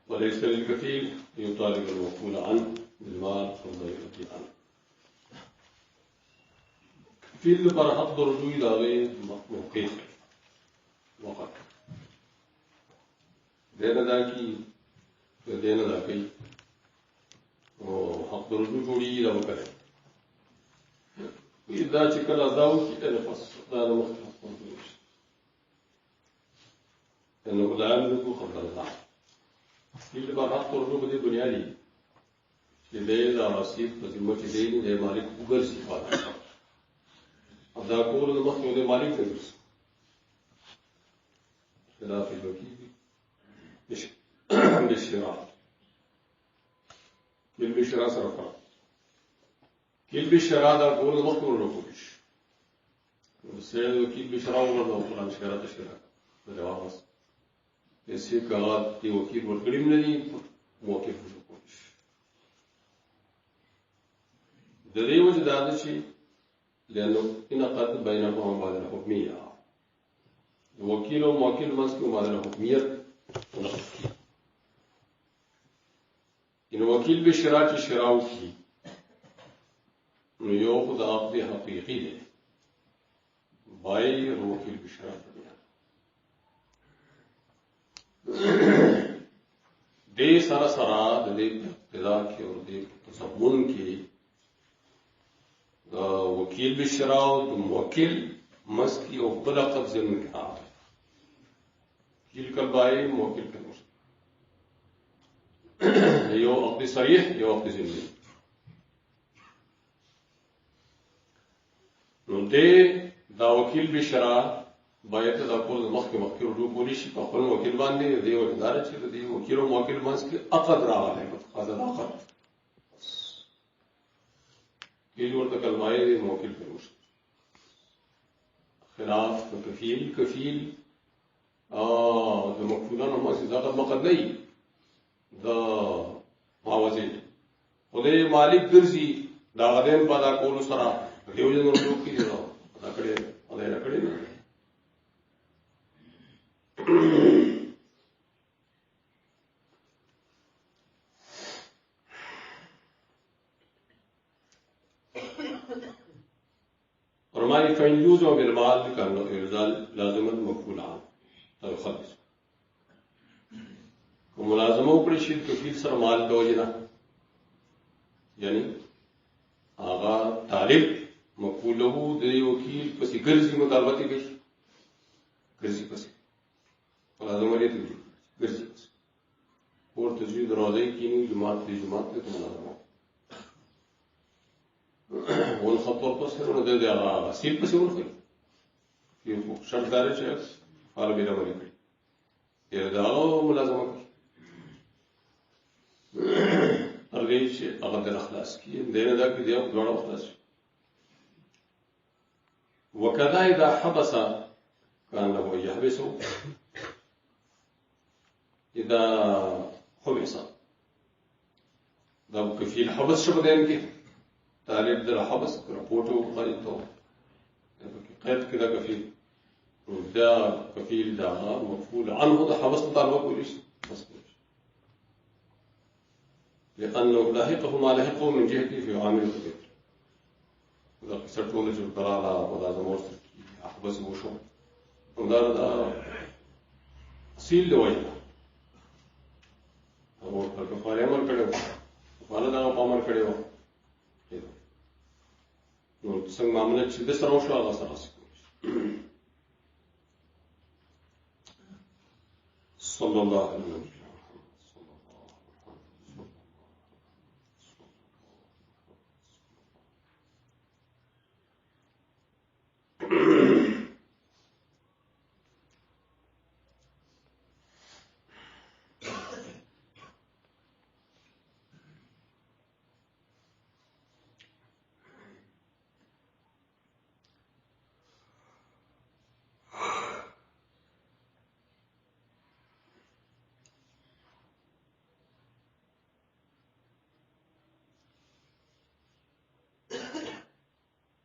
وليس للكفيل يطالب الوكول عنه بالمال والضريبة عنه. كفيل پر حق رجوع داغے موقع وقت دینا دا کی دینا دا کئی حق رجوع جوڑی دا وکرے دا چکل اداو کی تنفس دا مختلف منظور انه لا يملك قبل الله كل ما حق رجوع بدي دنیا دی چې دې دا واسیب په ذمہ کې دی نه مالک وګرځي فاده دا کول د مخکې د مالک ته ورس خلاف الوکیل بالشراء کل بالشراء سره فرق کل بالشراء دا کول د مخکې ورکول شي سید وکیل بالشراء ورته قرآن شراء تشراء دا جواب وس ایسے کہا کہ وکیل ورکړی نه دي موقف ورکول شي د دې وجه دا ده چې لأنه انعقد بينهما مبادلة حكمية الوكيل والموكل ماسك مبادلة حكمية إن الوكيل بالشراء الشراء فيه إنه يأخذ عقد حقيقي له باي الوكيل بالشراء دے سارا سارا دے ابتدا کی اور دے تصمن کی وکیل بالشراء موکل مسکی او بل عقد ضمن کے ہاتھ وکیل کل بائے موکل کل مسکی یو عقد صریح یو عقد ضمنی نو دے دا وکیل بالشراء باید دا کول مخکې رجوع کولی شي په خپل وکیل باندې دی وکیلدار چې دی وکیل او موکل مسکی عقد راغلی متقاضا عقد کیل ورته کلمای دی موکل په وش خلاف کفیل د مقفولانو ماسي دا مقد نه دا معاوضه خدای مالک ګرځي دا غدین په دا کول سره دیو جن رجوع کیږي دا کړي دا نه کړي فرمائے فإن يوزع بالمال كان إرزال لازما مفعولا تخلص وملازمه وکړي شي کفیل سره مال د وجنه یعنی هغه طالب مفعوله د وکیل پسې ګرځي مطالبه کوي ګرځي پسې ملازمه لري ګرځي ورته ځي دروازه کینی جماعت ته ملازمه والخطوة القصيرة ندير على سيل بس يقول في شرط دارج قال بلا مريكي يرداو ملازمة أرجيش أقدر أخلاص كي دينا ذاك ديا دوڑا أخلاص وكذا إذا حبس كان له يحبسه إذا حبس ده كفيل حبس شو بدين كي طالب در حبس رپورټو قید تو قید کړه کفیل دا کفیل دا مفعول عنه دا حبس مطالبه کولی شي لأنه لاحقه ما لاحقه من جهته في عامل الكبير دا قصه ټول چې دراله ودا زموږ حبس وشو دا اصیل دی وایي او کفاره امر کړو کفاره دا امر کړو نو څنګه معاملې چې د سره وشو هغه سره صلی الله علیه وسلم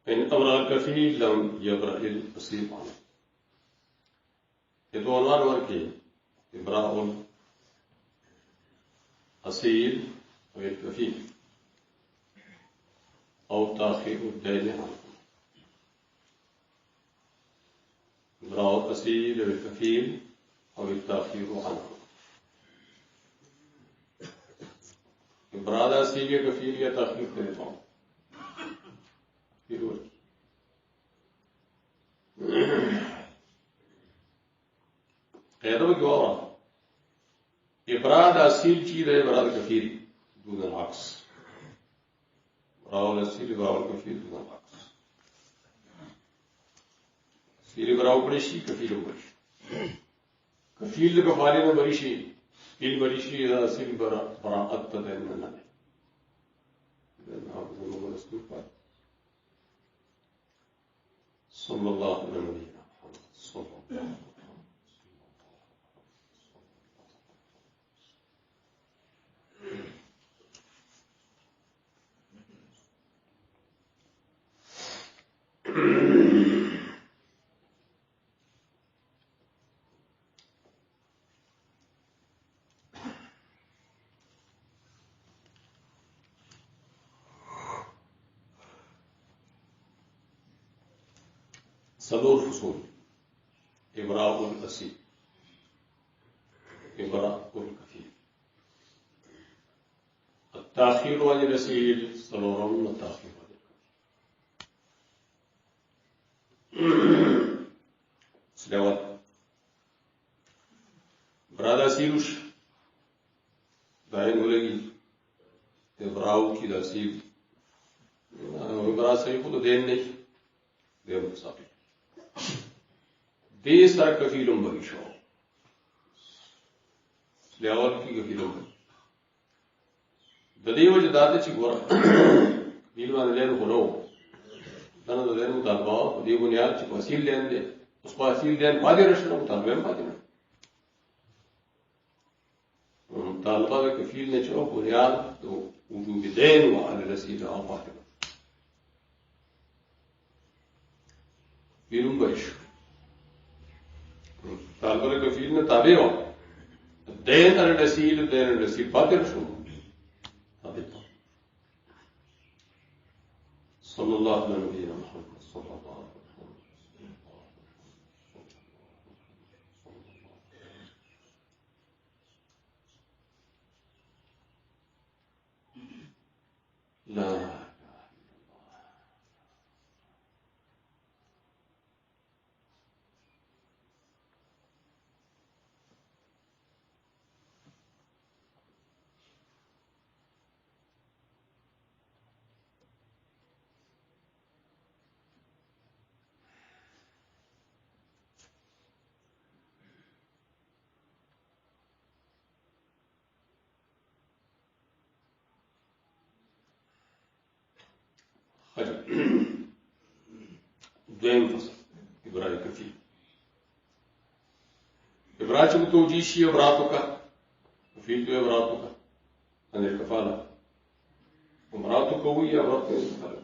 إن أبرأ الكفيل لم يبرأ الأصيل عنه يدو عنوان ورکی إبراء أصيل غير كفيل أو تأخير الدين عنه. إبراء أصيل غير كفيل أو التأخير عنه. إبراء أصيل غير كفيل يا تأخير الدين قيادة بجوارة إبراء أصيل شيء إبراء كفيل دون العكس. إبراء الأصيل إبراء الكفيل دون العكس. أصيل إبراء بريشي كفيل بريشي. كفيل كفالين بريشي. كفيل بريشي إذا أصيل براءة تدين من الله. لأن هذا الموضوع استوفى. صلى الله على نبينا محمد صلى الله عليه وسلم. صدور فصول إبراء الأصيل إبراء الكفيل التأخير عن الأصيل صدور التأخير عن الكفيل سلوات براد أصيلوش دائن ولگی إبراء کی الأصيل إبراء صحیح خود دین نہیں دین مصابي دې سره کفیلم بری شو لیاول کی کفیلم بری د دې وجه دا چې ګوره کفیل باندې له غلو دا نه له مطالبه دې بنیاد چې وسیل لین دي اوس په وسیل لین باندې راشنه مطالبه هم پاتې نه مطالبه د کفیل نه چې او بنیاد د وجوب دین او علی رسید او پاتې کفیلم بری شو طالب الكفيل نے تابع ہو دین الرسیل فاتر شو تابع صلی اللہ علیہ نبینا محمد صلی اللہ علیہ وسلم. لا دویم فصل إبراء الكفيل إبراء توجيشي إبراءتك كفيل إبراءتك عن الكفالة ومراتك قوية إبراءتك الكفالة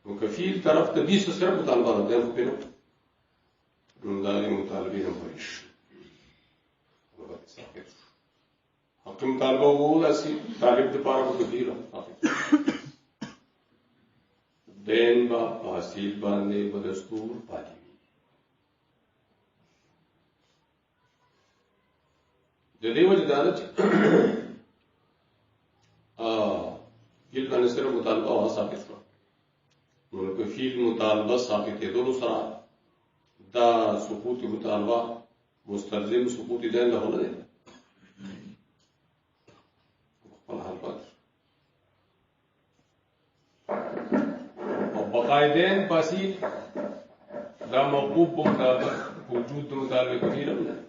وكفيل طرف تبيس سر مطالبة دين فبينه من دار مطالبين مريش حق مطالبه هو أسي طالب دپاره وکفیل دین با حاصل باندې بدستور پاتې د دې وجه دا چې فیل باندې سره مطالبه او ثابت کړه نو کفیل مطالبه ثابت دي سره دا سقوط مطالبه مستلزم سقوط دین له نه ده بقاعدين بسيط دا موقوف بمطالبة وجود مطالبة كثيرة منها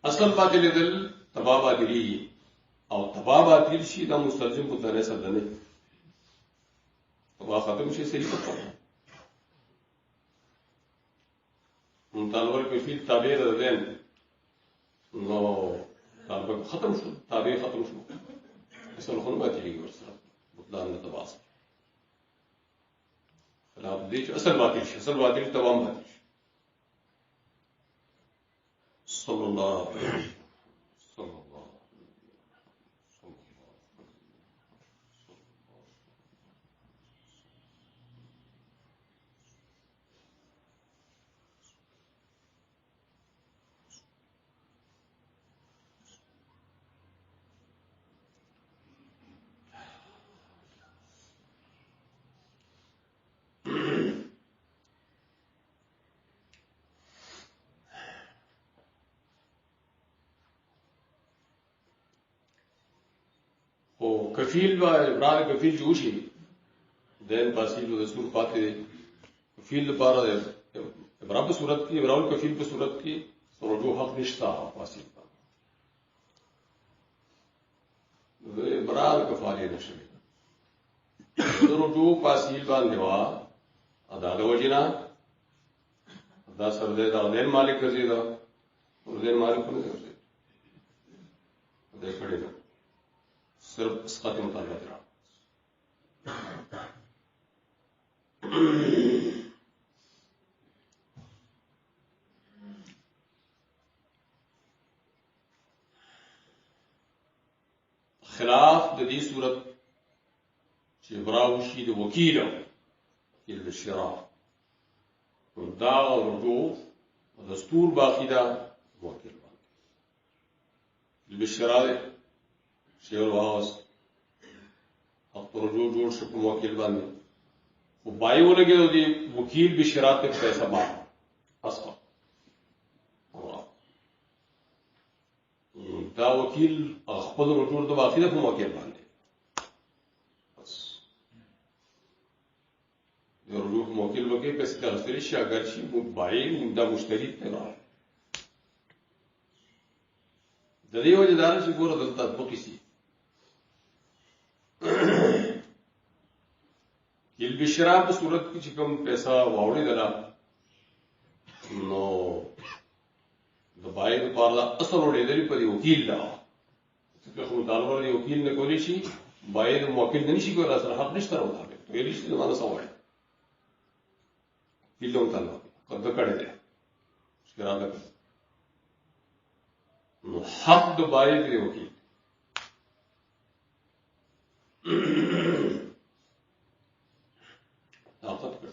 اصل باطل دل تبا باطلی او تبا باطل شي دا مستلزم په طرح سره نه تبا ختم شي صحیح پکړه مطالبه کې فی تابع ده دین نو طالب ختم شو تابع ختم شو اصل خون باطلی ورسره بطلان تباس دې چې اصل باطل شي، اصل باطل تمام باطل شي. صلی الله علیه وسلم. او کفیل با ابرار کفیل جوشي دین پاسیل د دستور پاتې دی. کفیل لپاره ابرار په صورت کې، ابرار کفیل په صورت کې رجوع حق نشته پاسیل باندې. ابرار کفاله نشي د رجوع پاسیل باندې وا ادا د وجینا دا سره د دین مالک ګرځي دا دین مالک نه ګرځي دا کړي دا صرف اسقاط مطالبه درا خلاف د دې صورت چې براوشي د وکیل کې د شراء دا رجوع دستور باقی دا وکیل باندې بالشراء شیء الواس حق رجوع جوړ شو په وکیل باندې او بایو لګي دی وکیل بشراء ته پیسې ما اصلا دا وکیل خپل رجوع د باقی د وکیل باندې رجوع موکل وکي پیسې ترسري شي اگر شي بای دا مشتری ته راځي د دې وجه دار چې ګوره دلته تطبیق شي کل بشرا په صورت کې چې کوم پیسې واوړي دلا نو د بای لپاره اصل وړي دی په وکیل دا چې خو طالب دی وکیل نه کولی شي بای د موکل نه شي کولای سره حق نشته راوځي ویل شي دا نه سوال Pilong tanah, kada kade deh. Sekarang ada. Hak do bayi dia wakil. Dapat kade.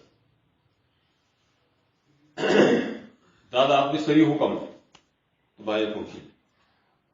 Dada apni sari hukam bayi wakil.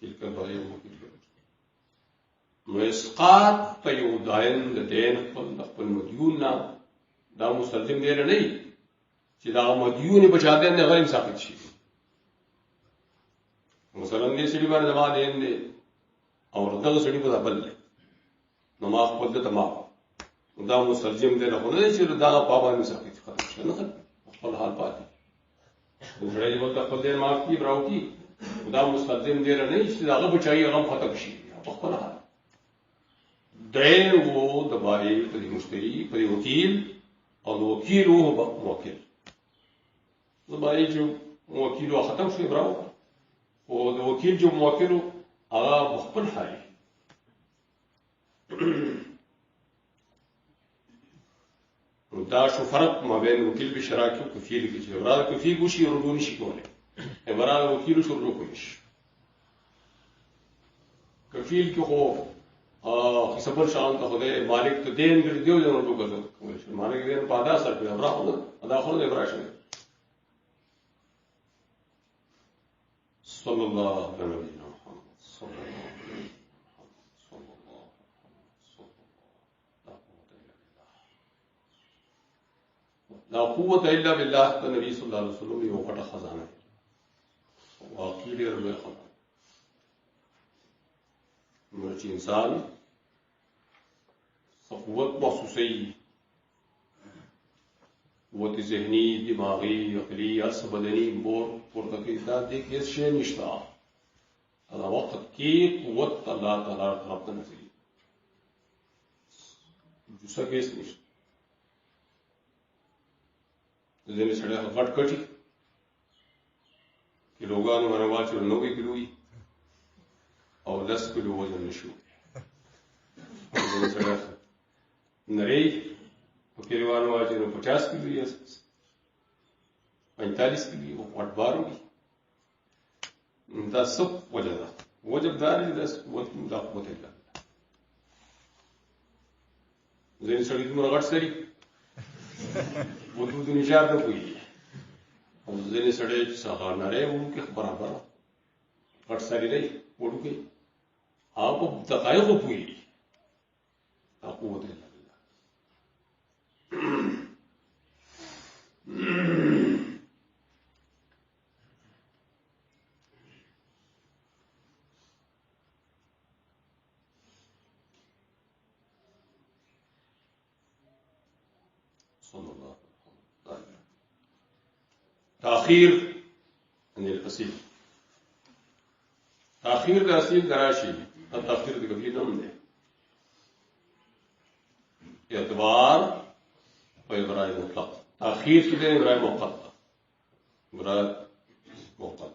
تلك الضريبة وإسقاط طيو داين لدين خپل مديوننا دا مستلزم دی نه چې دا مديون بچا دین نه غیر ثابت شي مثلا دې سړي باندې جما دین دي او دغه سړي په بل نو ما خپل ته تمام دا مستلزم دی نه چې دا پابند ثابت ختم شي نه خپل حال پاتې وګړي ولته خپل دې معاف کی براو کی دا مستلزم دی نه چې دا بچای غم ختم شي په خپل حال دین وو د باري په مشتري په وکیل او وکیل وو وکیل د باري جو وکیل ختم شي براو او د وکیل جو موکل هغه خپل حال دا شو فرق ما بین وکیل به شراکت او کفیل کې چې ورا کفیل وشي ورغون شي کوله ورا وکیل شو ورغون کوي کفیل کې خو سفر شان ته خدای مالک ته دین ګرځیو جو ورغون کوي مالک دین په ادا سره ورا خو ادا خو نه براشي صلی الله علیه وسلم صلی الله لا قوة إلا بالله النبي صلى الله عليه وسلم يوقت خزانة واقعي ربي خزانة مرچ انسان قوت مخصوصي قوت ذهني دماغي عقلي هر بدني بور پورته کوي دا دې کې شی نشته هغه وخت کې قوت الله تعالی طرف ته نزي جوسه کې نشته ځینې سړی غټ کټي کیلوګان باندې واچو 90 کیلو او 10 کیلو وزن نشو ځینې سړی نری په کیلوګان واچو 50 کیلو یا 45 کیلو غټ بارو دا سب وجه ده وجب دار دي د قوت د قوت الله ځینې سړی دومره غټ سړي وجود نشار نه کوي او ځینې سړی څنګه نری وو کې برابر غټ سړی دی وړو کې هغه په دقایق کوي دا قوت الله تأخير عن الأصيل تأخير الأصيل دراشي التأخير ده قبل نوم ده اعتبار وإبراء مطلق تأخير كده إبراء مؤقت إبراء مؤقت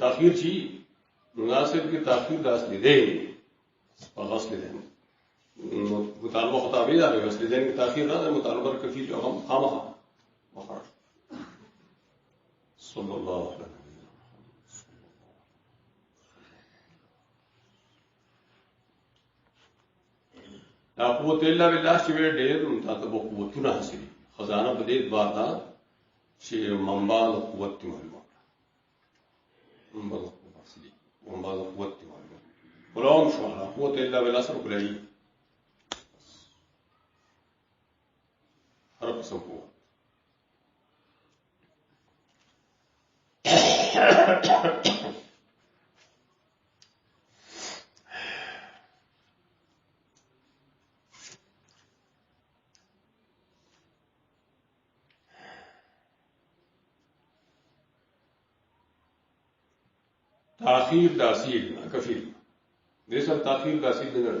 تأخير شيء مناسب کی تاخیر دا اصلی دین اور اصلی دین مطالبہ خطابی دا رہے اصلی دین کی تاخیر نہ مطالبہ کفیل جو ہم خامخا مخرج صلی اللہ علیہ وسلم دا قوت اللہ باللہ چې ډېر متاتب قوتونه حاصلي خزانه په دې بار دا چې منبع قوت معلومه منبع حاصلي وما قوت معلومه ولهم شو على قوت الا بالاسر كلي رب سبحانه تأخير داسيل كفيل ليس تأخير داسيل من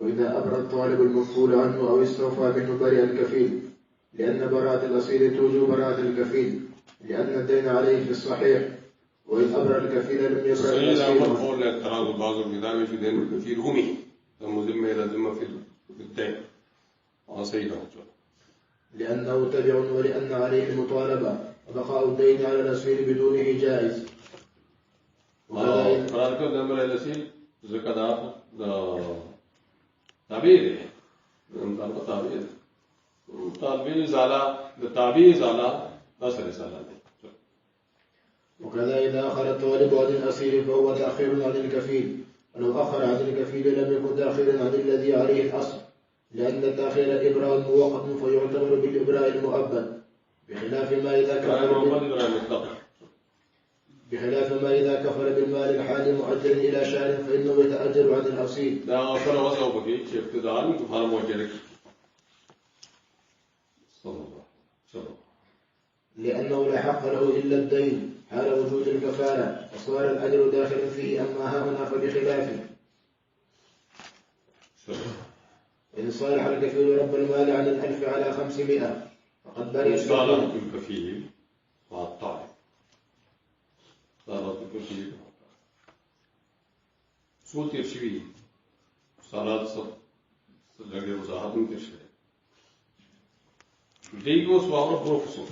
وإذا أبرأ الطالب المفصول عنه أو استوفى منه برئ الكفيل، لأن براءة الأصيل توجب براءة الكفيل، لأن الدين عليه في الصحيح، وإن أبرأ الكفيل لم يبرأ الأصيل. قول لك ترى بعض الكتاب في دين الكفيل همي المذمة إلى ذمة في الدين وصيده، لأنه تبع ولأن عليه المطالبة، وبقاء الدين على الأصيل بدونه جائز. قرار کو نمبر الأصيل زكاة تعبير مطالبة تعبير تعبير زالا تعبير زالا نصر زالا. وكذا إذا أخر الطالب عن الأصيل فهو تأخير عن الكفيل، ولو أخر عن الكفيل لم يكن تأخيرا عن الذي عليه الأصل، لأن التأخير إبراء مؤقت فيعتبر بالإبراء المؤبد، بخلاف ما إذا كفر بالمال الحالي مؤجل إلى شهر فإنه يتأجر عن الأصيل. لأنه لا حق له إلا الدين حال وجود الكفالة، وصار الأجر داخل فيه. أما هنا فبخلافه، إن صالح الكفيل رب المال عن 1000 على 500 فقد برئ الكفيل والطالب. صالح الكفيل سول ترشوي صالح لگے وضاحت میں ترشوي دیگو سوال پروفیسور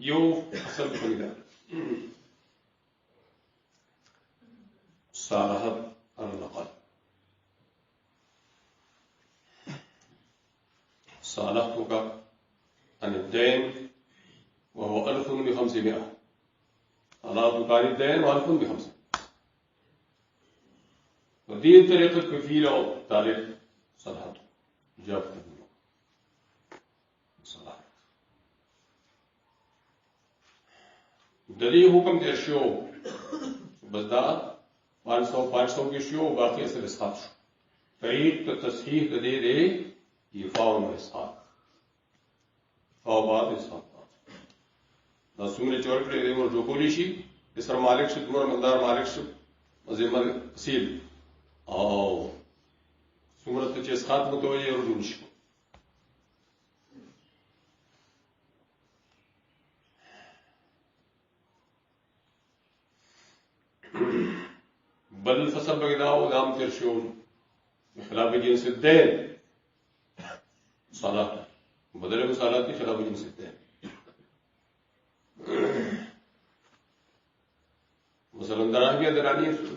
يو أصل بخليدا صالحت النقل صالحتك عن الدين وهو 1500 صالحتك عن الدين و1500 ودي الطريقة الكفيلة أو تعرف صالحته جابت صالحت دلی حکم دے شو بس دا 500 کی شو باقی اصل اسقاط شو طریق تصحیح دے دے یہ فاو اسقاط فاو بعد اسقاط دا سمر چور کرے دے مر جو کولی شي اسر مالک شد مر مندار مالک شد مزمر سیل او سمر ته اسقاط متوجه رجوع شو بل الفصل بغداء ودام ترشون بخلاف جنس الدين صلاة بدل من صلاة بخلاف جنس الدين. مثلا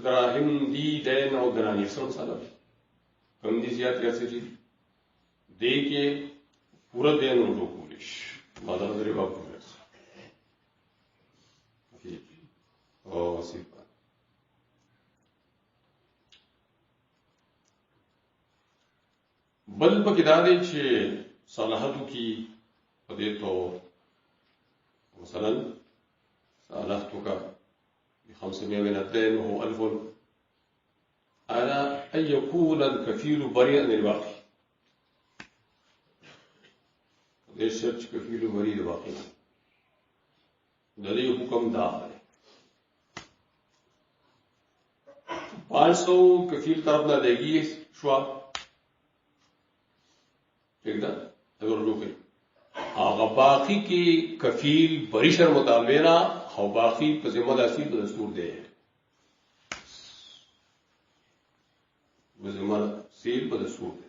دراهم دي دين او دراني سن صلاة کم دي زیات کیسے جی دے کے پورا دین رجوع کولیش بعد نظر باب کولیش او وسیع بل پکې دا دی چې صلاحتو کې په دې تو مثلا صلاحتك ب500 من الدين وهو 1000 على أن يكون الكفيل بريئا للباقي. دې شرط کفیل بريء للباقي د دې حکم دا دی 500 کفیل طرف نه دیږي شو ٹھیک ده اگر لوګي هغه باقی کې کفیل بریشر مطالبه نه او باقی په ذمہ داری د دستور دی په ذمہ سیل په دستور دی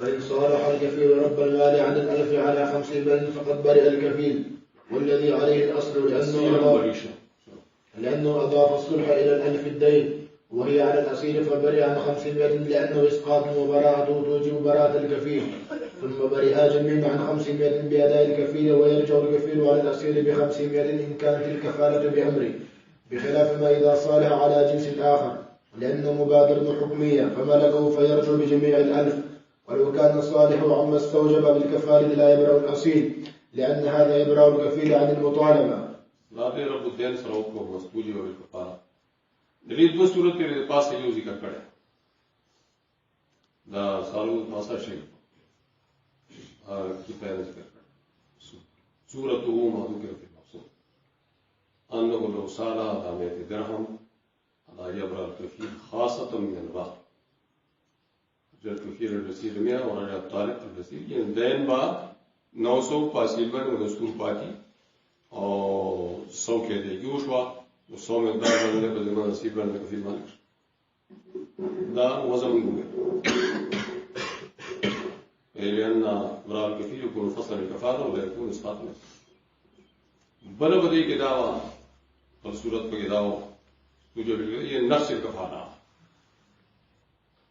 فإن صالح الكفيل رب المال عن الألف على 50 بل فقد برئ الكفيل والذي عليه الأصل لأنه أضاف الصلح إلى الألف الدين وهي على الأصيل فبرئ عن 500 لأنه إسقاط وبراءته توجب براءة الكفيل ثم برئ جميعا عن 500 بأداء الكفيل ويرجع الكفيل على الأصيل ب500 إن كانت الكفالة بأمره بخلاف ما إذا صالح على جنس آخر لأنه مبادرة حكمية فملكه فيرجع بجميع الألف ولو كان الصالح عما استوجب بالكفالة لا يبرأ الأصيل لأن هذا يبرأ الكفيل عن المطالبة. لا رب الدين سروق واستوجب بالكفالة. نريد دو صورت کے پاس سے جو ذکر کرے دا سالو پاسا شيء کی پہلے ذکر کرے صورته مذکور في المقصود أنه لو صالح على 100 درهم على يبرأ الكفيل خاصة من الباقي جو الكفيل الرسيل 100 ورجع الطالب الرسيل يعني دين با 900 پاسیل بن ودستور پاکی اور 100 کے دے گوشوا و100 مقدار بننے پر زمان نصیب بننے کفیل مالک دا وزن نقول لأن براء الكفيل يكون فصلا الكفالة ولا يكون إسقاط بل بدي كداوة فالصورة بكداوة توجب هي نفس الكفالة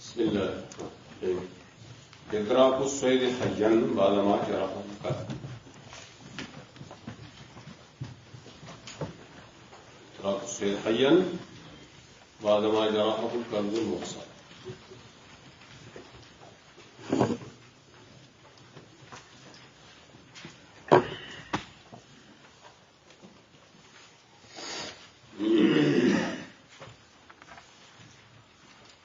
بسم الله إدراك الصيد حيا بعد ما جرحه القتل إدراك الصيد حيا بعد ما جرحه الكلب المرسل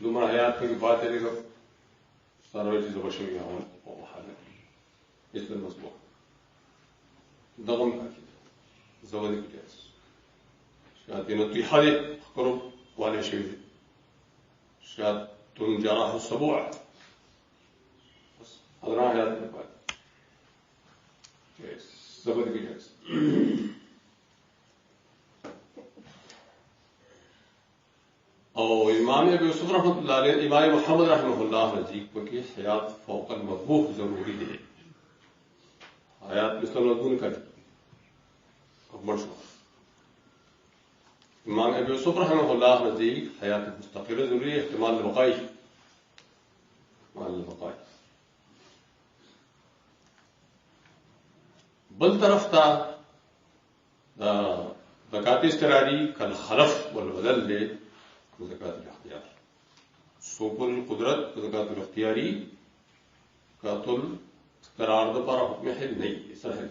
دومره حیات کې پاتې لري سره چې زبر شوی او حالت مثل المسبوق دغم اكيد زود القياس شاتين الطيحه دي قرب ولا شيء شات جراح السبوع بس هذا حيات البال زود القياس او امام ابي يوسف رحمه الله عليه امام محمد رحمه الله نزدیک پکې حیات فوق المذبوح ضروری دی حیات مثل المذبوح کړي اکبر شو امام ابي يوسف رحمه الله نزدیک حیات مستقره ضروری احتمال البقاء بل طرف ته زکات استراری کل خلف والبدل دی زکات الاختیار سوق القدرت زکات الاختیاری قاتل قرار د پر حکم حل نہیں صحیح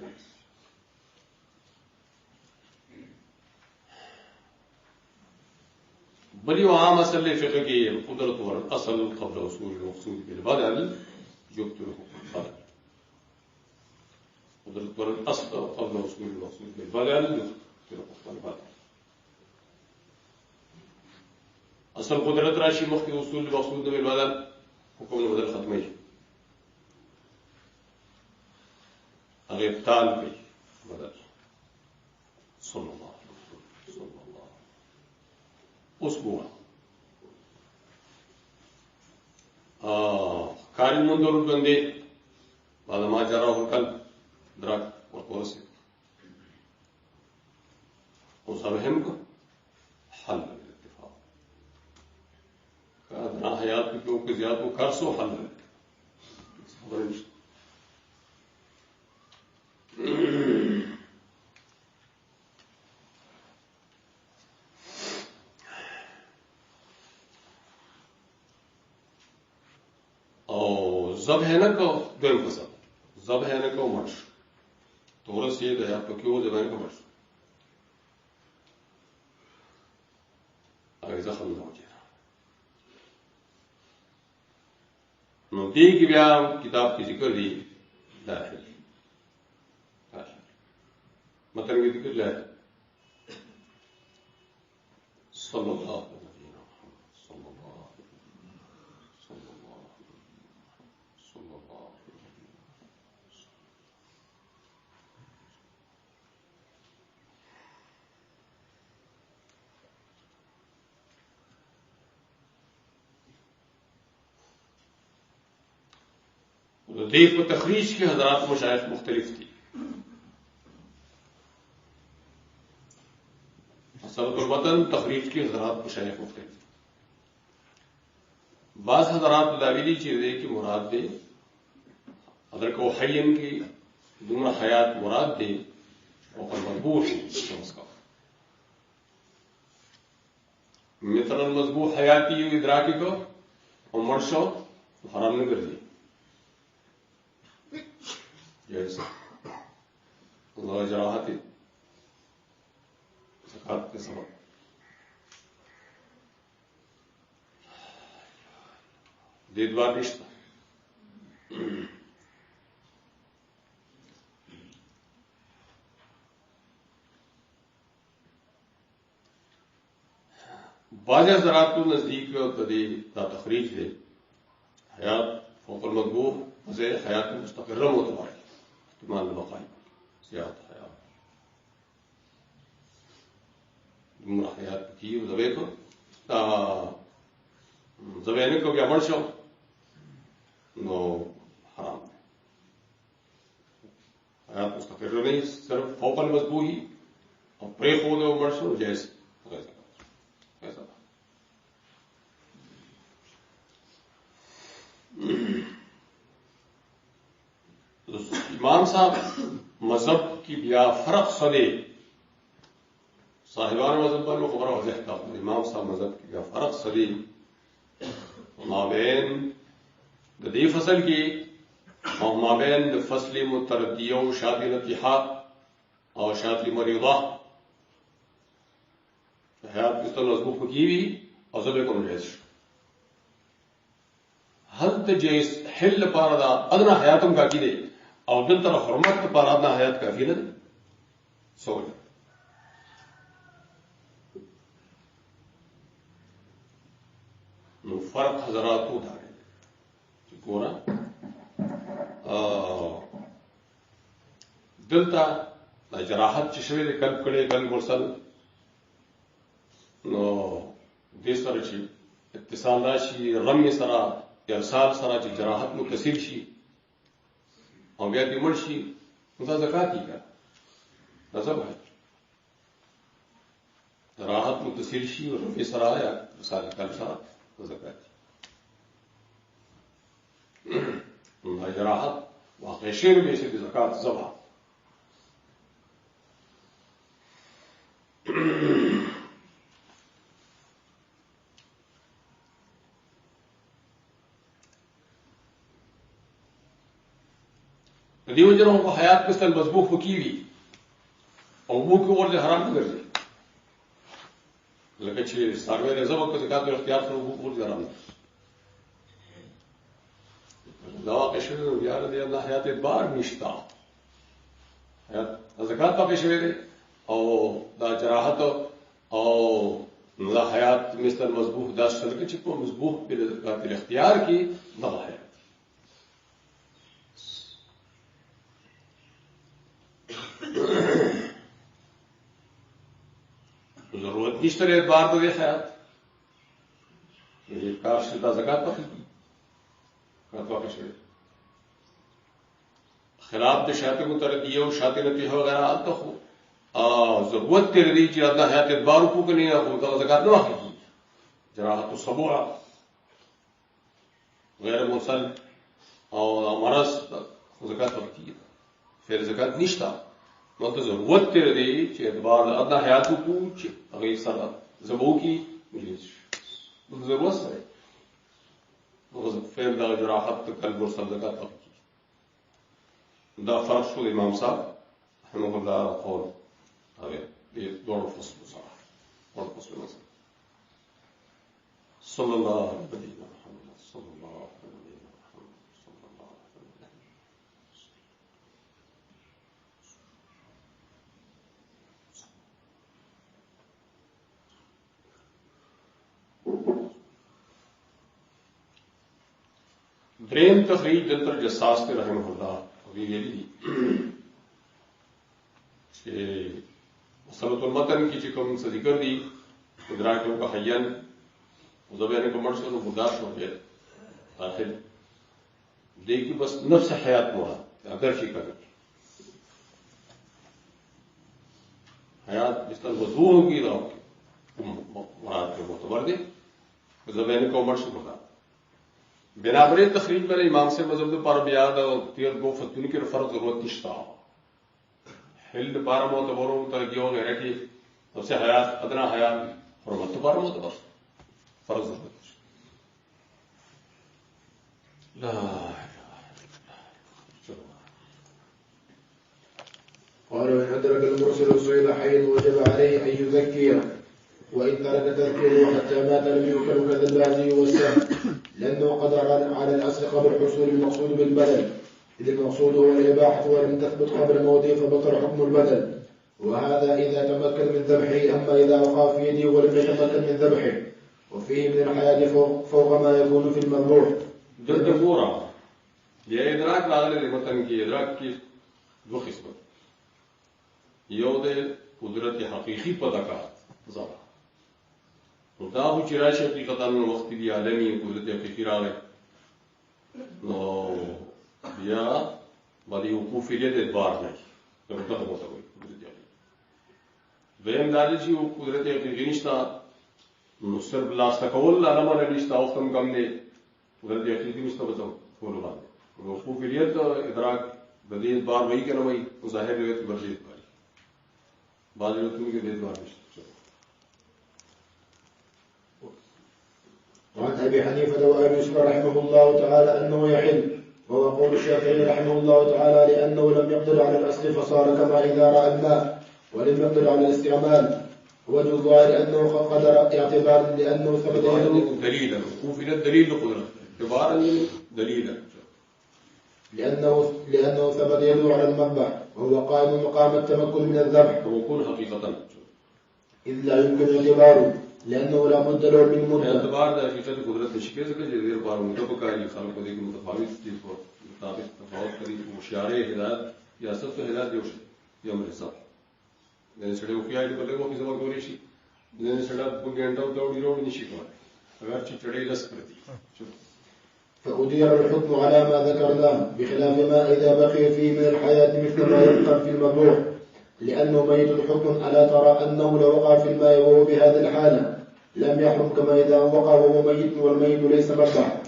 بل عام اصل فقه کی قدرت والاصل قبل وصول المقصود بالبدل يبطل حكم البدل قدرت والاصل قبل وصول المقصود بالبدل يبطل حكم البدل اصل قدرت راشي مخکې اصول المقصود بالبدل حکم البدل ختمي هغه ابطال کوي بدل صلی الله اسبوع کاری منظور بندے بعد ما جراه القلب دراك والقرصي وصبهم حل الاتفاق كادنا حيات كيو كزيات وكرسو حل ذبح نه کو دویم قسم ذبح نه کو مرش تورس یې د یا پکې و ذبح نه کو مرش هغه زخم نه وځي نو دې کې بیا کتاب کې ذکر دی داخل مطلب کې ذکر لا صلی الله دې په تخریج کې حضرات مشایخ مختلف دي اصل الوطن تخریج کې حضرات مشایخ مختلف دي بعض حضرات داویلی چې دې کې مراد دي اگر کو حین کې دومره حیات مراد دي او پر مذبوح مسکا مثلا المذبوح حیاتی او ادراکی کو او مرشو حرام نه ګرځي جیسے اللہ جراحت زکات کے سبب دیدوار رشتہ بعض حضرات کو نزدیک تدی تا تخریج دے حیات فوق المذبوح سے حیات مستقرہ متبار احتمال البقاء زیادہ حیات دومره حیات کی زوی کو تا زوی نه کو بیا مړ شو نو حرام حیات مستقر نه صرف فوق المذبوح او پرې خو نو مړ شو جائز ایسا امام صاحب مذہب کی بیا فرق خدے صاحبان مذہب پر خبر واضح تھا امام صاحب مذہب کی بیا فرق خدے مابین دی فصل کی اور مابین فصل متردیہ و شادی نتیحہ اور شادی مریضہ حیات کس طرح مضبوط کی ہوئی اور ذبح کو نجائز دلته جایز حل لپاره دا ادنا حیاتم کافي دی او دلته حرمت لپاره ادنا حیات کافي نه دی سوال نو فرق حضراتو دا دی چې ګوره دلته دا جراحت چې شوی دی قلب کړي قلب مرسل نو دې سره چې اتصال راشي رمي سره ارسال سره چې جراحت نو کثیر شي او بیا دې مړ شي نو دا زکات دی دا څه وایي جراحت نو کثیر شي او رمي سره یا ارسال قلب سره زکات نو جراحت واقع شیر به شي زکات زبا دیو جنوں کو حیات کے سل مضبوط ہوکی ہوئی اور وہ کی اور حرام نہ کرے لکه چې ساروی د زبر په زکات اختیار سره وہ اور حرام دا واقع شوی بیا د الله حیات بار نشتا حیات زکات په شوی دی او دا جراحت او دا حیات مثل مضبوط دا شرک چې په مضبوط په زکات اختیار کې نه ہے ضرورت نشته اعتبار د حیات یہ کار شدا زکات په کې کاټوا شوی خلاف د شاته کو تر دیو شاته نه وغیرہ الته خو ضرورت تر دی چې د حیات اعتبار کو کني او د زکات نه واخلي جراحت الصبوع غیر مرسل او مرض زکات ورکړي پھر زکات نشتا نو ته ضرورت تر دی چې اعتبار د حیات کو چې هغه سره زبو کی مجلس ضرورت سره نو فعل دا جراحت قلب مرسل زکات ورکړي دا فرق شو امام صاحب رحمه الله قول هذا دور فصل صراحه دور فصل مثلا صلى الله على نبينا محمد صلى الله على نبينا محمد صلى الله على نبينا دریم تخریج دلتر جساس کے رحمه الله وی ویلی دي چې مسلط المتن کی چې کوم څه ذکر دي ادراکو کا حیان وزبیان کو مرسل و برداشت ہو گئے آخر دیکھی بس نفس حیات مورا اگر شی کر حیات جس طرح وضو ہوگی تو مراد کے معتبر دے وزبیان کو مرسل ہوگا برابر تخریج میں امام سے مذہب پر بیاد اور تیر گو فتون کی فرق ضرورت نشتا حل پارا معتبروں ترقیوں غیرہ کی سب سے حیات ادنا حیات حرمت پارا معتبر فرق ضرورت لا قال وإن أدرك المرسل الصيد حيا وجب عليه أن يزكيه وإن ترك تذكيره حتى مات لم يؤكل كذا البازي والسهم لأنه قدر على الأصل قبل حصول المقصود بالبدل إذ المقصود هو الإباحة ولم تثبت قبل موته فبطل حكم البدل وهذا إذا تمكن من ذبحه أما إذا وقع في يده ولم يتمكن من ذبحه وفيه من الحياة فوق ما يكون في المذبوح جد پورا یہ ادراک لاغلے متن کی ادراک کی دو قسمت یو دے قدرت حقیقی پتہ ذرا دا هو چې راشي حقیقتا وخت دی عالمي قدرت حقیقی راغی نو بیا باندې وقوف یې د بار نه نو ته مو ته وایي قدرت حقیقی ویم دا چې قدرت حقیقی نشتا نو صرف لاس تکول علامه نشتا او کم دی قدرت حقیقی نشتا بچو ټول باندې وقوف یې د ادراک د دې بار وایي کنه وایي ظاهر روایت برجیت پای بعض وخت کې دې بار نشته وعن أبي حنيفة وأبي يوسف رحمه الله تعالى أنه يحل وهو قول الشافعي رحمه الله تعالى لأنه لم يقدر على الأصل فصار كما إذا رأى الماء ولم يقدر على الاستعمال وجه الظاهر أنه قدر اعتبارا لأنه ثبت دليلا وفي الدليل قدرة اعتبارا دليلا لأنه ثبت يده على المذبح وهو قائم مقام التمكن من الذبح ويكون حقيقة إذ لا يمكن اعتباره لأنه لا بد له من مدة اعتبار ده حقیقت قدرت نشي کېږي چې ډېر بار متفقاري خلکو دې متفاوت دي په مطابق تفاوت کوي مشارع هدایت یا ست هدایت یو شي یو مرسته نه سړی خو یې په لږه وخت سره کولی شي نه سړی په ګڼټو ته وړي نشي کولای اگر چې چړې لس پرتي فأدير الحكم على ما ذكرناه بخلاف ما إذا بقي فيه من الحياة مثل ما يبقى في المذبوح لأنه ميت الحكم ألا ترى أنه لو وقع في الماء وهو بهذه الحالة لم يحرم كما إذا وقع وهو ميت والميت ليس مذبح.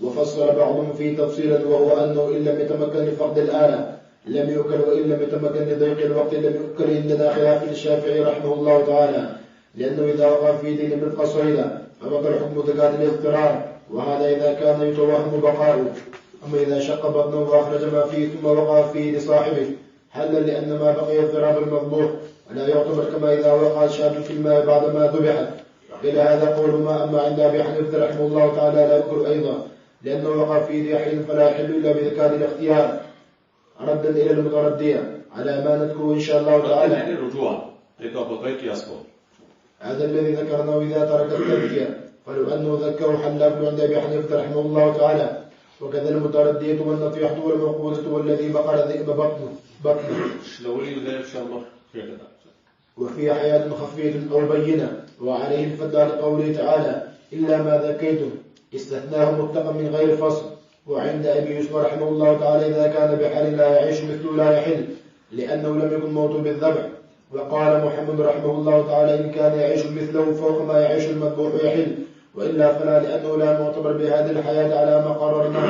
وفصل بعضهم فيه تفصيلا وهو أنه إن لم يتمكن لفقد الآلة لم يؤكل وإن لم يتمكن لضيق الوقت لم يؤكل عندنا خلاف الشافعي رحمه الله تعالى لأنه إذا وقع في دين من قصيدة فبقى الحكم زكاة الاضطرار وهذا إذا كان يتوهم بقاؤه. أما إذا شق بطنه وأخرج ما فيه ثم وقع فيه لصاحبه حلا لأن ما بقي اضطراب المذبوح ولا يعتبر كما إذا وقع الشاة في الماء بعد ما ذبحت. إلى هذا قول ما أما عند أبي حنيفة رحمه الله تعالى لا يؤكل أيضا لأنه وقع في ذي حين فلا يحل إلا بذكاء الاختيار ردا إلى المتردية على ما نذكره إن شاء الله تعالى. يعني الرجوع هذا الذي ذكرناه إذا ترك التذكية فلو أنه ذكره حلاق عند أبي حنيفة رحمه الله تعالى. وكذا المتردية والنطيحة والموقوذة والذي بقر ذئب بطنه وفي حياة خفية أو بينة وعليه الفتى لقوله تعالى إلا ما ذكيتم استثناه مطلقا من غير فصل. وعند أبي يوسف رحمه الله تعالى إذا كان بحال لا يعيش مثله لا يحل لأنه لم يكن موت بالذبح. وقال محمد رحمه الله تعالى إن كان يعيش مثله فوق ما يعيش المذبوح يحل وإلا فلا لأنه لا معتبر بهذه الحياة على ما قررنا.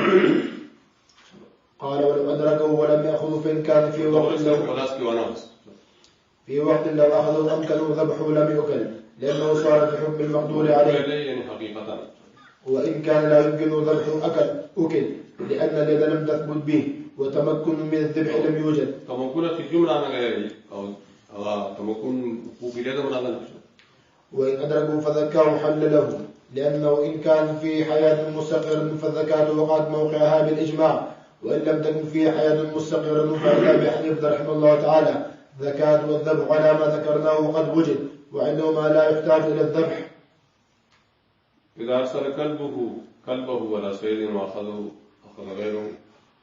قال ولو أدركه ولم يأخذه فإن كان في وقت لو أخذه أمكنه ذبحه لم يؤكل لأنه صار بحكم المقدور عليه وإن كان لا يمكن ذبحه أكل لأن اليد لم تثبت به وتمكن من الذبح لم يوجد. وإن أدركه فذكاه حل له لأنه إن كان في حياة مستقرة فالذكاة وقعت موقعها بالإجماع وإن لم تكن في حياة مستقرة فإذا أبي حنيفة رحمه الله تعالى ذكاة والذبح على ما ذكرناه قد وجد وعنده ما لا يحتاج إلى الذبح. إذا أرسل كلبه ولا سيد وأخذه غيره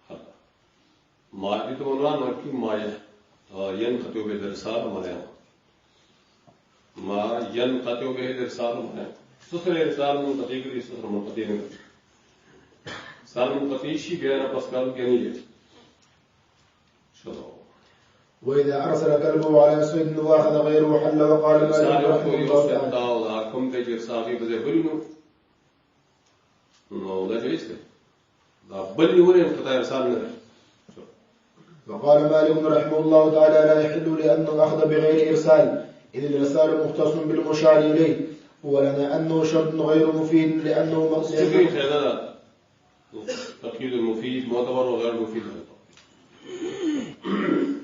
حتى ما يتمنى نركي ما ينقطع بالإرسال ما ينقطع بالإرسال سسر إرسال منقطع كري سسر منقطع نكري إرسال منقطع شيء غير بسكال جنيه شلون. وإذا أرسل كلبه على سيد وأخذ غيره حل وقال ما وقال مالك رحمه الله تعالى لا يحل لأن الأخذ بغير إرسال إذ الإرسال مختص بالمشار إليه ولنا أنه شرط غير مفيد لأنه مقصود تقييد المفيد معتبر وغير مفيد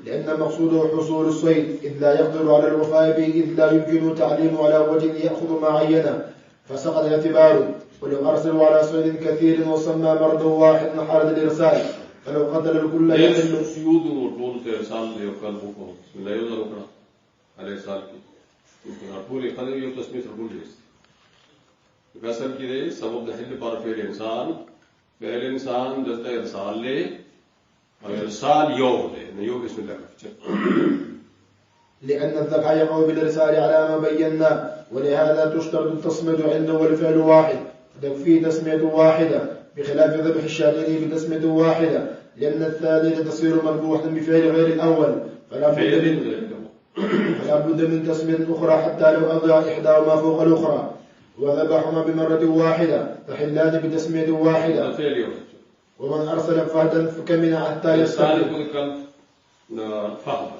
لأن مقصوده حصول الصيد إذ لا يقدر على الوفاء به إذ لا يمكن تعليمه على وجه يأخذ ما عينه فسقط اعتباره. ولو أرسلوا على صيد كثير وسمى مرده واحد حالة الإرسال فلو قتل الكل يحل سيود وطول إرسال ليقال بكم لا يوزن وكرا على إرسال يمكن أقول قدر يتصميت ربول جيس بكسر كده سبب دحل بارفير الإنسان غير الإنسان جزء إرسال له إرسال يوم نيوم بسم الله. لأن الذبح يقع بالإرسال على ما بينا ولهذا تشترط التصمية عنده والفعل واحد فيه تسمية واحدة بخلاف ذبح الشاتين بتسمية واحدة لأن الثانية تصير مذبوحا بفعل غير الأول فلا بد من تسمية أخرى حتى لو أضع إحداهما فوق الأخرى وذبحهما بمرة واحدة تحلان بتسمية واحدة. ومن أرسل فهدا فكمن حتى يستقل فهد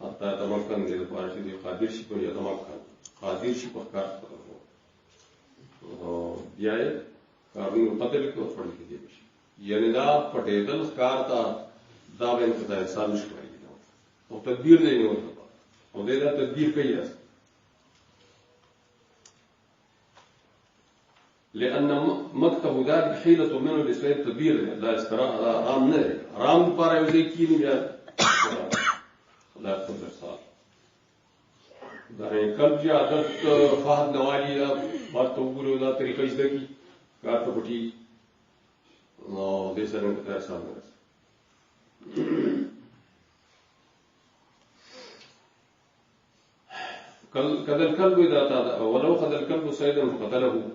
حتى يتمكن دې لپاره چې دې قادر شي په يتمكن قادر شي په کار سره او بیا یې کارونه قتل کې ورپړل کېږي یعنی دا پټېدل کار تا دا به انتظار انسان نشي کوي او تدبیر دی نه ورته او دې دا تدبیر کوي لأن مكتب ذلك حيلة منه لسوء التدبير لا استراحة رام نه رام لپاره یو ځای کېني بیا لا تقدر صار دا کله چې عادت فهد نوالی دا ورته وګورو دا طریقې زده کی کار ته پټي نو دې سره په تاسو سره كذا الكلب إذا ولو خذ الكلب سيدا فقتله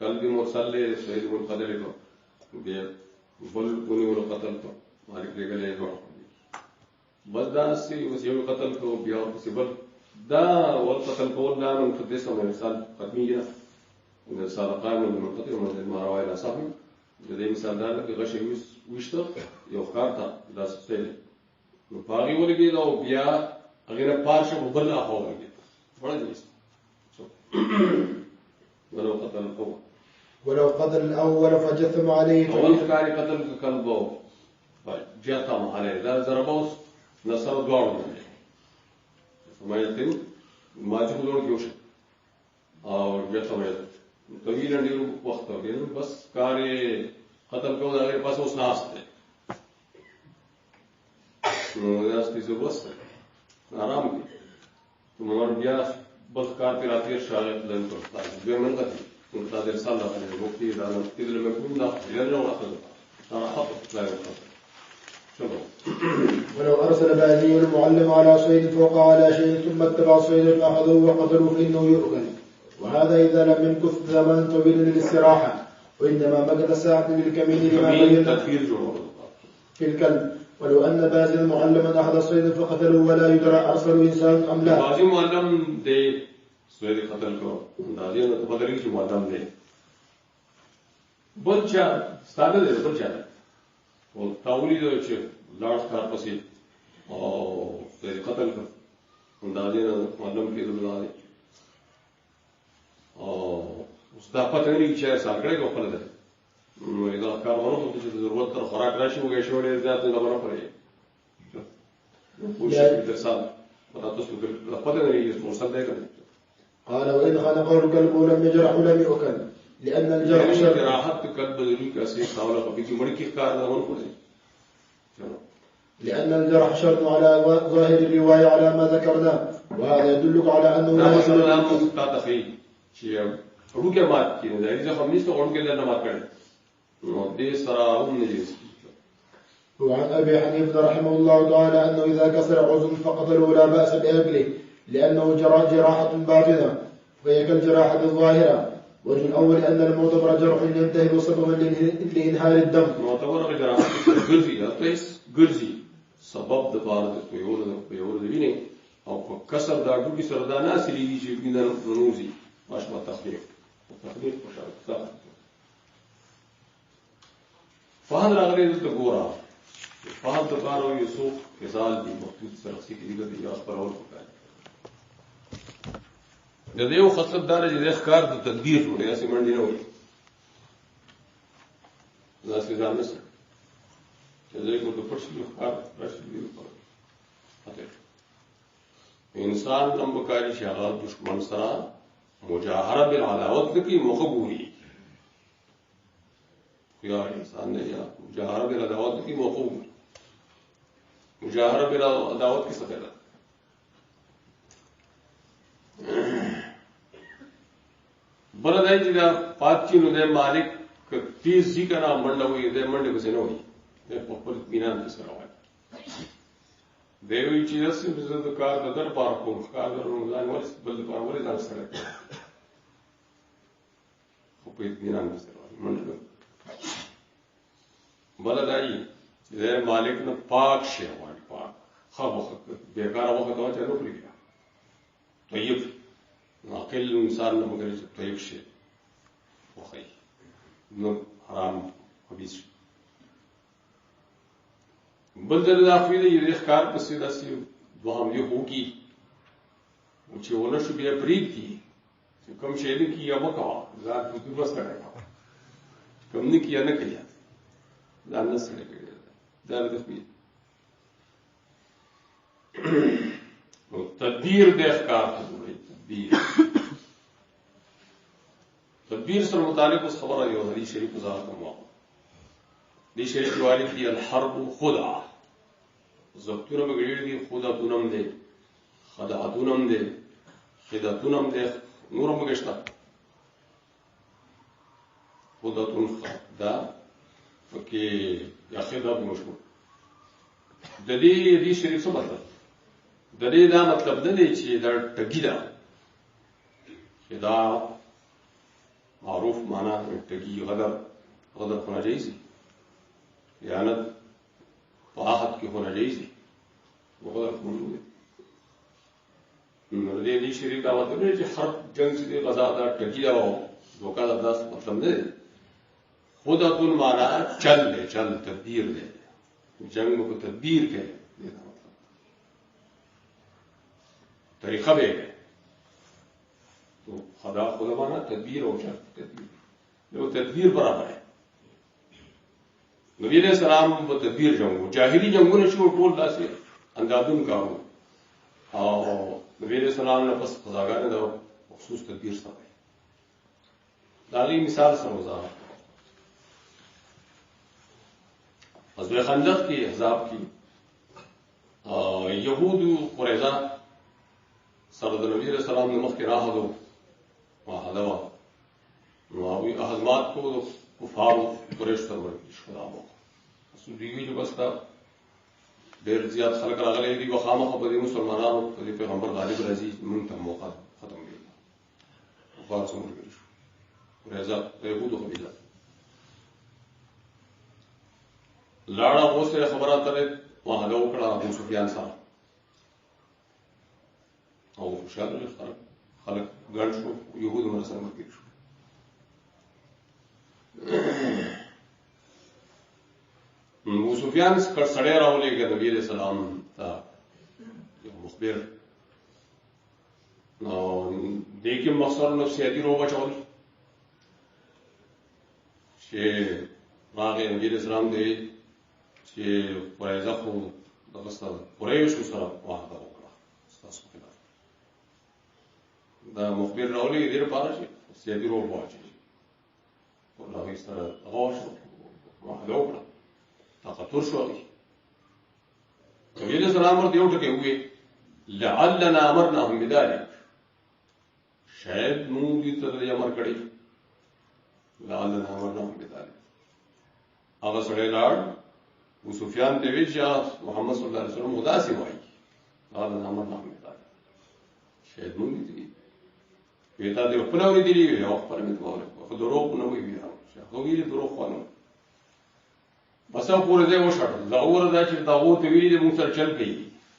كلب مرسل سيد قتله بل بني ولا قتلته مالك لقى له بس دا سي وسيو قتل کو بیا سبب دا والقتل قول دا من قدسه من مثال قدميه ان السابقان من المنقطع ومن المراوي الى صاحب دې مثال دا کې غشي وشته یو کارتا دا سپېل نو پاغي ولګي دا بیا هغه پارشه بل اخو ولګي وړاندې ولو قتل الأول فجثم عليه أول كاري قتل كلبه فجثم عليه ذا ضربوس نصر دوار منه فما يتم ما تقولون كيوش أو جثم يتم طويلا ديرو وقت ديرو بس كاري قتل كون أغير بس وس ناس ته ناس تيجي بس آرام دي تمہار بیا بس کار پر آتی شاید لن کرتا ہے جو من قتل منتظر رسالة عليه وقتي لأن إذا لم يكن لا يرجع وأخذ ترى خطأ لا يخطأ ولو أرسل بادي المعلم على صيد فوق على شيء ثم اتبع صيد فأخذوه وقتلوه فإنه يؤكل وهذا إذا لم يمكث زمنا طويلا للاستراحة وإنما مكث ساعة بالكمين لما بين في الكلب ولو أن بازا معلما أخذ الصيد فقتله ولا يدرى أرسل إنسان أم لا. بازي معلم دي سوی قتل کو اندازې نه په دغه کې مقدم دی بلچا ستاره دی بلچا او تاولي دی چې لاړ کار پسې او سوی قتل کو اندازې نه مقدم کې دی او مستا پته نه چې سرکړې کو خپل دی نو دا کار ورته چې ضرورت تر خوراک راشي وګې شوړې ځات نه خبره پرې پوښتنه دې سره تاسو پته نه یې مرسل دی قال وإن خنقه الكلب لم يجرح لم يؤكل لأن الجرح شر جراحت كلب ذلك أسير حاول قبيتي مركي كار لا ونقول لأن الجرح شر على ظاهر الرواية على ما ذكرنا وهذا يدلك على أنه لا يصل إلى مستطفي شيء روك مات كين إذا خميس تقول كذا ما كان ودي سراهم نجس وعن أبي حنيفة رحمه الله تعالى أنه إذا كسر عضو فقتله لا بأس بأكله لأنه جراحة باطنة وهي كالجراحة الظاهرة. وجه الأول أن المعتبر جرح ينتهي سببا لإنهار الدم. معتبر جراحة جرزي أتيس جرزي سبب دفارة بيور دبيني أو كسر دارو کی سردانا سليجي شيء من الرنوزي أشبه تخليق مشابه فهد راغلي تقورا فهد دفارو يسوق كزال دي مخطوط سرخسي كي دي ياس پرول پکای د دیو خصلت دار چې د ښکار د تدبیر جوړي اسې منډي نه وي ځکه ځان نشي چې دوی کو د پرشل ښکار راشي پته انسان لمبکاری شغال دشمن سره مجاهره بالعداوت کی مخبوري یا انسان نه یا مجاهره بالعداوت کی مخبوري مجاهره بالعداوت کی څه ده بل دای چې دا پاتچینو د مالک تیز شي کنه منډه وي د منډه بس نه وي د خپل بینان سره وایي دیوی چې اسې د کار د در پار کوم کار درو ځان ورس بل په اول ځان سره خو په بینان سره وایي منډه بل دای چې د مالک نه پاک شي وایي پاک خو بیکاره وخت ته چلو پرې طيب عاقل انسان نه مګر چې طيب شي وخی نو حرام خبيث بل ځل د اخوی د یو ښکار په سیده سی دوهم یو هوګي چې ونه شو بیا پریږدي چې کوم شی نه کیږي هغه کوه ځان په دې وسره کوه کوم نه کیږي نه کوي ځان نه سره کوي دا د خپل تدبیر د احکام ته تدبیر سره متعلق اوس خبره یو حدیث شریف وضاحت کوم دي شریف وارد دي الحرب خدعه زبطونه بغیر دي خدعتونم دي خدعتونم دي خدعتونم دي نورم بغشتا خدعتون خدا فکه یا خدعت مشهور د دې شریف څه مطلب د دې دا مطلب نه دی چې دا ټګی ده خدا معروف معنا ټګی غدر ہونا جایز خیانت طاعت کې ہونا جایز وغدر موجود نو دې شریف دا مطلب نه چې هر جنگ چې غزا دا ټګی ده او دوکا دا مطلب نه دی خودتون معنا چل دی چل تدبیر دی جنگ کو تدبیر کې طریقہ بے ہے تو خدا خدا مانا تدبیر ہو جاتی تدبیر وہ تدبیر برابر ہے نبی علیہ السلام وہ تدبیر جنگو جاہلی جنگوں نے شروع ٹول دا سے اندازن کا ہو اور نبی علیہ السلام نے پس خزاگاہ نے دا مخصوص تدبیر سا ہے داغی مثال سموزا غزوہ خندق کی احزاب کی یہود قریظہ سره د نبی رسول الله مخ کې راهلو واهدا نو هغه احزمات کو کفار قریش تر ورته شلامو سودیوی له بستا ډېر زیات خلک راغلي دي وخامه په دې مسلمانانو په پیغمبر غالب راځي مونږ ته موقع ختم کړي کفار څنګه کړی ورځا ته یو خو بيځه لاړه اوسه خبره ترې واهدا وکړه ابو سفیان سره او خوشاله خلک ګڼ شو يهود مر سره مخ شو ابو سفیان کړ سړی راولېږه نبی عليه السلام ته یو مخبر نو دې کې مخسر نفسیاتي رو بچول چې راغی نبی عليه السلام دې چې قریظه خو دغه سره قریش سره واحده وکړه تاسو دا مخبر راولي دې لپاره چې سیادي رو واچي والله سره غوښ واحده وکړه تقطر شو نبی عليه السلام ورته یو ټکی وې لعلنا امرناهم بذلك شاید موږ دې ته امر کړی لعلنا امرناهم بذلك هغه سره لاړ ابو سفیان ته وی چې محمد صلی الله علیه وسلم مداسي وایي لعلنا امرناهم بذلك شاید موږ دې پیدا دې خپل اوري دي او خپل مې کوله خو دروغ نه وي بیا خو ویلي دروغ خونه بس او پورې ځای وشړل دا اور دا چې دا غوته ویلي موږ سره چل گئی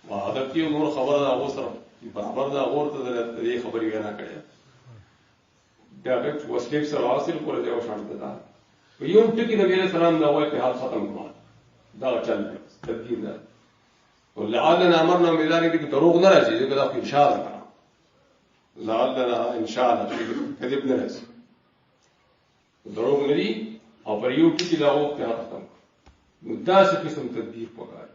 وعده کې نور خبره دا غوسره برابر دا غورته دې خبرې نه کړې دا به وسلیک سره حاصل پورې ځای وشړل دا یو ټکی نبی رسول الله دا وایي په حال ختم کړه دا چل تدبیر ده ولعلنا امرنا بذلك دې دروغ نه راځي دا خو ان شاء الله لعلنا ان شاء الله کذب نه راځي دروغ نه دي او پر یو ټکی دا وخت ختم نو داسې قسم تدبیر پکار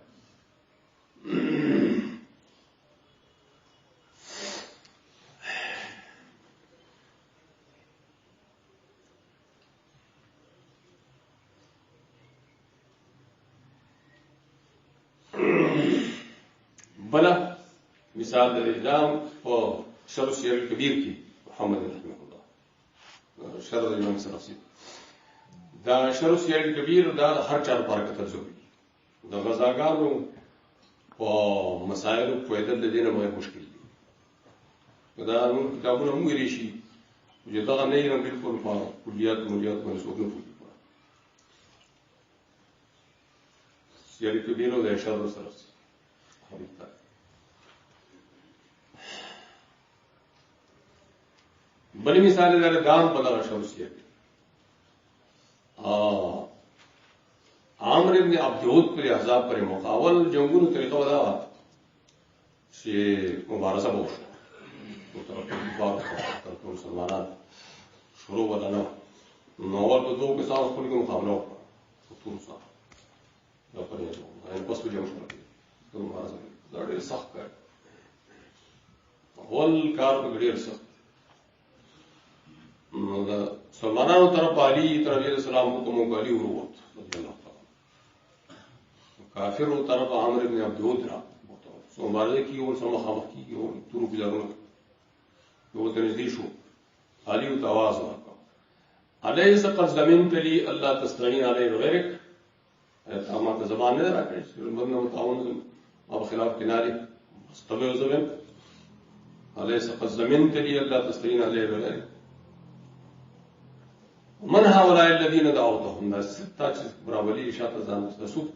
بلا مثال د اسلام او شرح سیر کبیر کی محمد رحمه الله شرح امام سرخسی دا شرح سیر کبیر دا هر چا لپاره کتل ضروري د غزاګانو او مسائل په دې د دینه مې مشکل دي دا نور کتابونه موږ ریشي چې دا نه یې بالکل په کلیات باندې څوک نه پوهیږي سیر کبیر او د شرح سرخسی بلی مثال دار دام پتا شخصیت عامر ابن عبدود پر احزاب پر مقاول جنگونو طریقہ ودا چې مبارزه به وشوه نو دفاع تر مسلمانان شروع ولا نه نو اول په دوه کسانو خپل کې مقابله وکړه ټول سره دا پرې نه پس په جوړ کړی د مبارزه دا ډېر سخت کار اول کار په ډېر سخت نو دا مسلمانانو طرف علي رضی الله عنه حکم وکړي وروت رضی الله تعالی کافرو طرف عمرو بن عبد الودرا سو مبارزه کې ور سره مخامخ کیږي او تورو بلارونه یو ته نږدې شو علي او تواز ورکړ الیس قد زمین کلی الله تستعين علی غیرک اما ته زمان نه راکړي چې موږ نو تعاون او خلاف کناري مستوي زمين الیس قد زمین کلی الله تستعين علی غیرک من هؤلاء الذين دعوتهم السته برابري شاته ځان رسول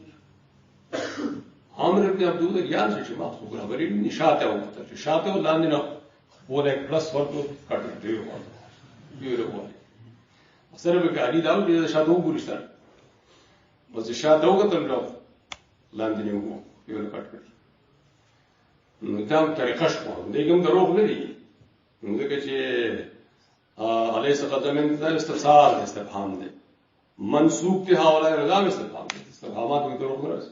عمرو بن عبد الله یان چې ما خو برابري نشاته وکړه چې شاته ولاندې نه بوله پلس ورته کټ دی وایي سره به علي دا د شاته وګورښت بس شاته وکړل نو لاندې نه وو یو کټ کړ نو دا طریقه شو دغه دروغ نه دي نو دغه چې علیه قدمن دا استفسار استفهام دی منسوب ته حواله رضام استفهام استفهامات به دروغ نه راځي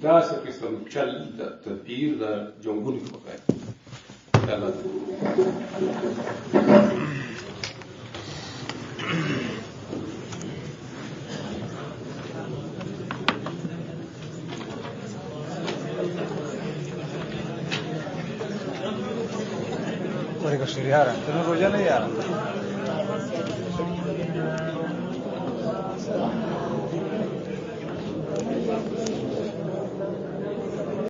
دا څه قسم چل تدبیر د جمهور په کوي الله Oiga, Siriara, ¿tú no lo ya